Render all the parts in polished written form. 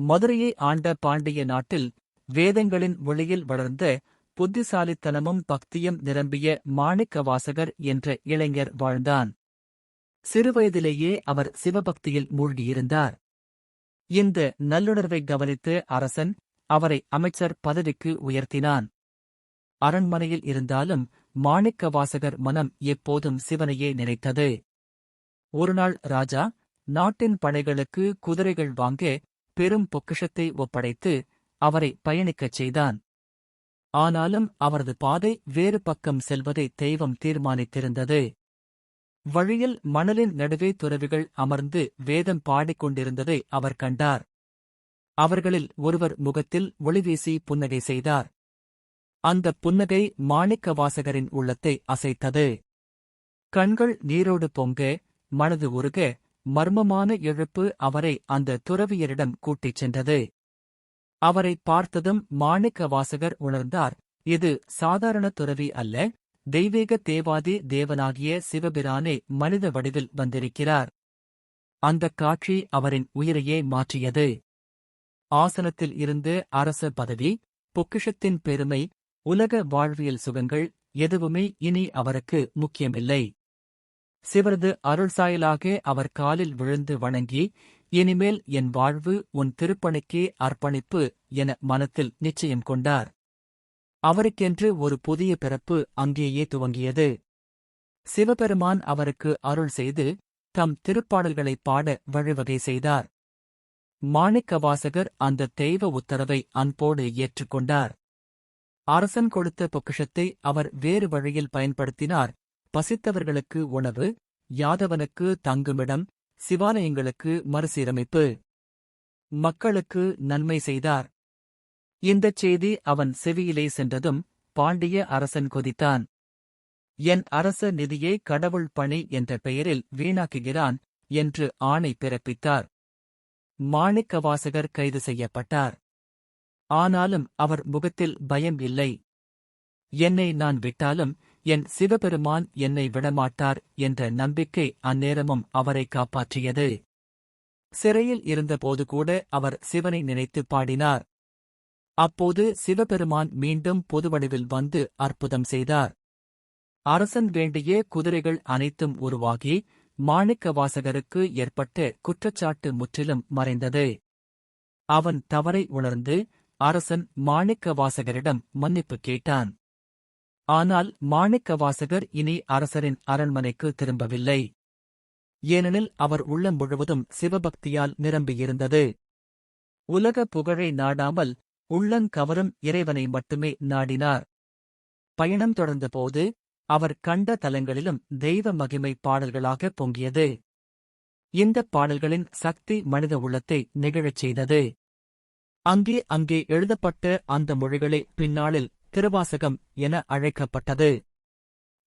மதுரையை ஆண்ட பாண்டிய நாட்டில் வேதங்களின் ஒளியில் வளர்ந்த புத்திசாலித்தனமும் பக்தியும் நிரம்பிய மாணிக்கவாசகர் என்ற இளைஞர் வாழ்ந்தான். சிறுவயதிலேயே அவர் சிவபக்தியில் மூழ்கியிருந்தார். இந்த நல்லுணர்வை கவனித்து அரசன் அவரை அமைச்சர் பதவிக்கு உயர்த்தினான். அரண்மனையில் இருந்தாலும் மாணிக்கவாசகர் மனம் எப்போதும் சிவனையே நினைத்தது. ஒருநாள் ராஜா நாட்டின் படைகளுக்கு குதிரைகள் வாங்க பெரும் பொக்கிஷத்தை ஒப்படைத்து அவரை பயணிக்கச் செய்தான். ஆனாலும் அவரது பாதை வேறு பக்கம் செல்வதை தெய்வம் தீர்மானித்திருந்தது. வழியில் மணலின் நடுவே துறவிகள் அமர்ந்து வேதம் பாடிக்கொண்டிருந்ததை அவர் கண்டார். அவர்களில் ஒருவர் முகத்தில் ஒளிவீசி புன்னகை செய்தார். அந்த புன்னகை மாணிக்கவாசகரின் உள்ளத்தை அசைத்தது. கண்கள் நீரோடு பொங்க, மனது உருக, மர்மமான எழுப்பு அவரை அந்த துறவியரிடம் கூட்டிச் சென்றது. அவரை பார்த்ததும் மாணிக்கவாசகர் உணர்ந்தார், இது சாதாரண துறவி அல்ல, தெய்வீக தேவாதி தேவனாகிய சிவபிரானே மனித வடிவில் வந்திருக்கிறார். அந்தக் காட்சி அவரின் உயிரையே மாற்றியது. ஆசனத்தில் இருந்து அரச பதவி, பொக்கிஷத்தின் பெருமை, உலக வாழ்வியல் சுகங்கள் எதுவுமே இனி அவருக்கு முக்கியமில்லை. சிவரது அருள்சாயலாக அவர் காலில் விழுந்து வணங்கி, இனிமேல் என் வாழ்வு உன் திருப்பணிக்கே அர்ப்பணிப்பு என மனத்தில் நிச்சயம் கொண்டார். அவருக்கென்று ஒரு புதிய பிறப்பு அங்கேயே துவங்கியது. சிவபெருமான் அவருக்கு அருள் செய்து தம் திருப்பாடல்களைப் பாட வழிவகை செய்தார். மாணிக்கவாசகர் அந்த தெய்வ உத்தரவை அன்போடு ஏற்றுக்கொண்டார். அரசன் கொடுத்த பொக்கிஷத்தை அவர் வேறு வழியில் பயன்படுத்தினார். பசித்தவர்களுக்கு உணவு, யாதவனுக்கு தங்குமிடம், சிவாலயங்களுக்கு மறுசீரமைப்பு, மக்களுக்கு நன்மை செய்தார். இந்தச் செய்தி அவன் செவியிலே சென்றதும் பாண்டிய அரசன் கொதித்தான். என் அரச நிதியை கடவுள் பணி என்ற பெயரில் வீணாக்குகிறான் என்று ஆணை பிறப்பித்தார். மாணிக்கவாசகர் கைது செய்யப்பட்டார். ஆனாலும் அவர் முகத்தில் பயம் இல்லை. என்னை நான் விட்டாலும் என் சிவபெருமான் என்னை விடமாட்டார் என்ற நம்பிக்கை அந்நேரமும் அவரை காப்பாற்றியது. சிறையில் இருந்தபோது கூட அவர் சிவனை நினைத்து பாடினார். அப்போது சிவபெருமான் மீண்டும் பொதுவடிவில் வந்து அற்புதம் செய்தார். அரசன் வேண்டிய குதிரைகள் அனைத்தும் உருவாகி மாணிக்கவாசகருக்கு ஏற்பட்ட குற்றச்சாட்டு முற்றிலும் மறைந்தது. அவன் தவறை உணர்ந்து அரசன் மாணிக்கவாசகரிடம் மன்னிப்பு கேட்டான். ஆனால் மாணிக்கவாசகர் இனி அரசரின் அரண்மனைக்கு திரும்பவில்லை. ஏனெனில் அவர் உள்ளம் முழுவதும் சிவபக்தியால் நிரம்பியிருந்தது. உலக புகழை நாடாமல் உள்ளங்கவரும் இறைவனை மட்டுமே நாடினார். பயணம் தொடர்ந்தபோது அவர் கண்ட தலங்களிலும் தெய்வ மகிமை பாடல்களாக பொங்கியது. இந்தப் பாடல்களின் சக்தி மனித உள்ளத்தை நெகிழச் செய்தது. அங்கே எழுதப்பட்ட அந்த மொழிகளே பின்னாளில் திருவாசகம் என அழைக்கப்பட்டது.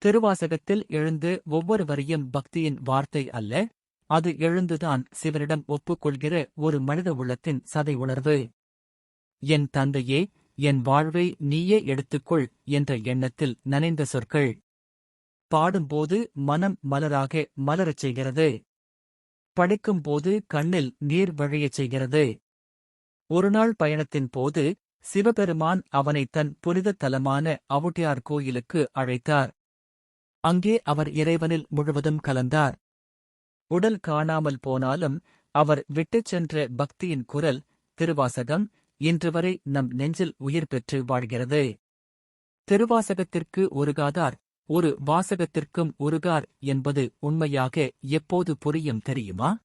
திருவாசகத்தில் எழுந்து ஒவ்வொரு வரியும் பக்தியின் வார்த்தை அல்ல, அது எழுந்துதான் சிவனிடம் ஒப்புக்கொள்கிற ஒரு மனித உள்ளத்தின் சதை உணர்வு. என் தந்தையே, என் வாழ்வை நீயே எடுத்துக்கொள் என்ற எண்ணத்தில் நனைந்த சொற்கள். பாடும்போது மனம் மலராக மலரச் செய்கிறது. படிக்கும்போது கண்ணில் நீர் வழியச் செய்கிறது. ஒருநாள் பயணத்தின் போது சிவபெருமான் அவனை தன் புனித தலமான அவுட்டியார் கோயிலுக்கு அழைத்தார். அங்கே அவர் இறைவனில் முழுவதும் கலந்தார். உடல் காணாமல் போனாலும் அவர் விட்டுச் சென்ற பக்தியின் குரல் திருவாசகம் இன்றுவரை நம் நெஞ்சில் உயிர் பெற்று வாழ்கிறது. திருவாசகத்திற்கு உருகாதார் ஒரு வாசகத்திற்கும் உருகார் என்பது உண்மையாக எப்போது புரியும் தெரியுமா?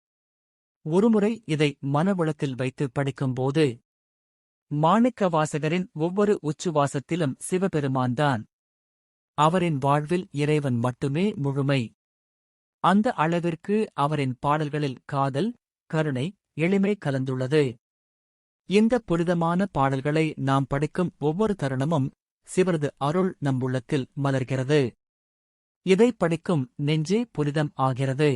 ஒருமுறை இதை மனவளத்தில் வைத்து படிக்கும்போது மாணிக்கவாசகரின் ஒவ்வொரு உச்சுவாசத்திலும் சிவபெருமான்தான். அவரின் வாழ்வில் இறைவன் மட்டுமே முழுமை. அந்த அளவிற்கு அவரின் பாடல்களில் காதல், கருணை, எளிமை கலந்துள்ளது. இந்த புனிதமான பாடல்களை நாம் படிக்கும் ஒவ்வொரு தருணமும் சிவரது அருள் நம் உள்ளத்தில் மலர்கிறது. இதை படிக்கும் நெஞ்சே புனிதம் ஆகிறது.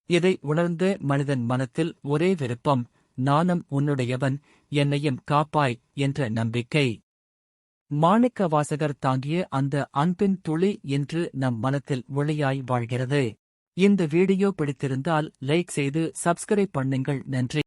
இதை உணர்ந்த மனிதன் மனத்தில் ஒரே விருப்பம், நானும் உன்னுடையவன், என்னையும் காப்பாய் என்ற நம்பிக்கை. மாணிக்கவாசகர் தாங்கிய அந்த அன்பின் துளி இன்று நம் மனத்தில் ஒளியாய் வாழ்கிறது. இந்த வீடியோ பிடித்திருந்தால் லைக் செய்து சப்ஸ்கிரைப் பண்ணுங்கள். நன்றி.